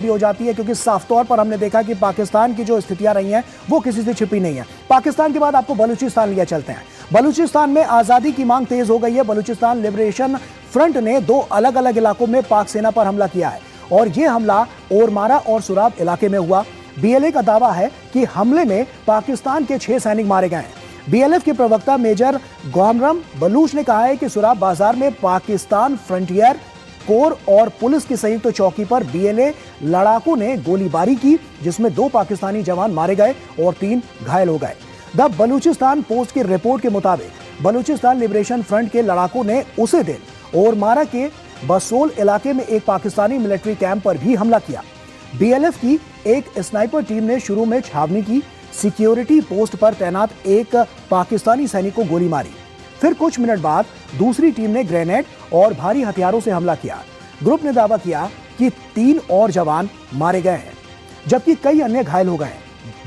भी हो जाती है, क्योंकि साफ तौर पर हमने देखा कि पाकिस्तान की जो स्थितियां रही हैं वो किसी से छिपी नहीं है। पाकिस्तान के बाद आपको बलूचिस्तान लिया चलते हैं। बलूचिस्तान में आजादी की मांग तेज हो गई है। बलूचिस्तान लिबरेशन फ्रंट ने 2 अलग अलग इलाकों में पाक सेना पर हमला किया है और यह हमला ओरमारा और सुराब इलाके में हुआ। बीएलए का दावा है कि हमले में पाकिस्तान के 6 सैनिक मारे गए हैं। बीएलएफ के प्रवक्ता मेजर गौमरम बलूच ने कहा है कि सुराब बाजार में पाकिस्तान फ्रंटियर कोर और पुलिस की संयुक्त चौकी पर बीएलए लड़ाकों ने गोलीबारी की, जिसमें 2 पाकिस्तानी जवान मारे गए और 3 घायल हो गए। द बलूचिस्तान पोस्ट की रिपोर्ट के मुताबिक बलूचिस्तान लिबरेशन फ्रंट के लड़ाकों ने उसी दिन ओरमारा के बसोल इलाके में एक पाकिस्तानी मिलिट्री कैंप पर भी हमला किया। बीएलएफ की एक स्नाइपर टीम ने शुरू में छावनी की सिक्योरिटी पोस्ट पर तैनात एक पाकिस्तानी सैनिक को गोली मारी। फिर कुछ मिनट बाद दूसरी टीम ने ग्रेनेड और भारी हथियारों से हमला किया। ग्रुप ने दावा किया कि 3 और जवान मारे गए हैं, जबकि कई अन्य घायल हो गए।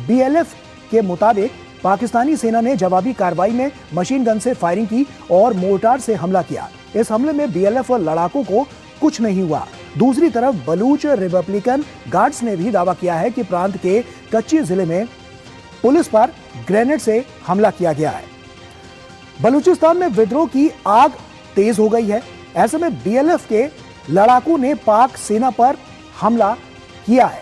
बीएलएफ के मुताबिक पाकिस्तानी सेना ने जवाबी कार्रवाई में मशीन गन से फायरिंग की और मोर्टार से हमला किया। इस हमले में बीएलएफ और लड़ाकों को कुछ नहीं हुआ। दूसरी तरफ बलूच रिपब्लिकन गार्ड्स ने भी दावा किया है कि प्रांत के कच्ची जिले में पुलिस पर ग्रेनेड से हमला किया गया है। बलूचिस्तान में विद्रोह की आग तेज हो गई है। ऐसे में बीएलएफ के लड़ाकों ने पाक सेना पर हमला किया है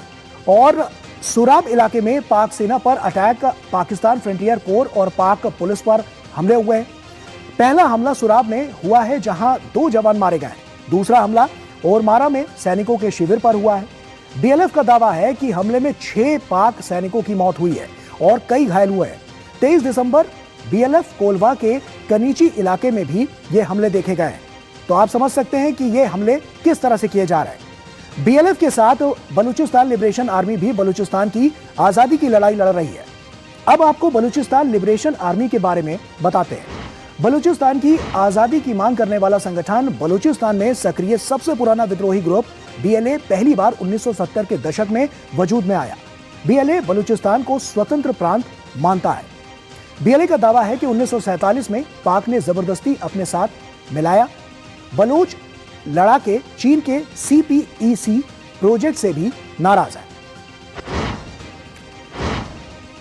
और सुराब इलाके में पाक सेना पर अटैक, पाकिस्तान फ्रंटियर कोर और पाक पुलिस पर हमले हुए हैं। पहला हमला सुराब में हुआ है, जहां 2 जवान मारे गए। दूसरा हमला ओरमारा में सैनिकों के शिविर पर हुआ है। बीएलएफ का दावा है कि हमले में 6 पाक सैनिकों की मौत हुई है और कई घायल हुए हैं। 23 दिसंबर बीएलएफ कोलवा के कनीची इलाके में भी ये हमले देखे गए हैं। तो आप समझ सकते हैं कि ये हमले किस तरह से किए जा रहे हैं। बीएलएफ के साथ बलूचिस्तान लिबरेशन आर्मी भी बलूचिस्तान की आजादी की लड़ाई लड़ रही है। अब आपको बलूचिस्तान लिबरेशन आर्मी के बारे में बताते हैं। बलूचिस्तान की आजादी की मांग करने वाला संगठन, बलूचिस्तान में सक्रिय सबसे पुराना विद्रोही ग्रुप बीएलए पहली बार 1970 के दशक में वजूद में आया। बीएलए बलूचिस्तान को स्वतंत्र प्रांत मानता है। बीएलए का दावा है कि 1947 में पाक ने जबरदस्ती अपने साथ मिलाया। बलूच लड़ाके चीन के सीपीईसी प्रोजेक्ट से भी नाराज है।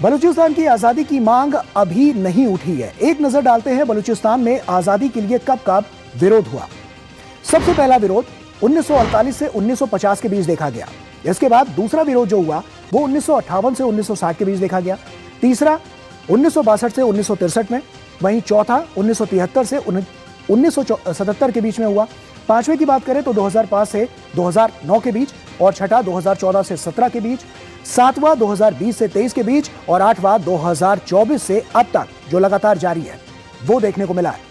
बलूचिस्तान की आजादी की मांग अभी नहीं उठी है। एक नजर डालते हैं बलूचिस्तान में आजादी के लिए कब कब विरोध हुआ। सबसे पहला विरोध 1948 से 1950 के बीच देखा गया। इसके बाद दूसरा विरोध जो हुआ वो 1958 से 1960 के बीच देखा गया। तीसरा 1962 से 1963 में, वहीं चौथा 1973 से 1977 के बीच में हुआ। पांचवें की बात करें तो 2005 से 2009 के बीच, और छठा 2014 से 17 के बीच, सातवां 2020 से 23 के बीच, और आठवां 2024 से अब तक जो लगातार जारी है वो देखने को मिला है।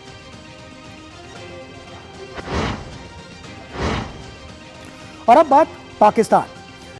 और अब बात पाकिस्तान।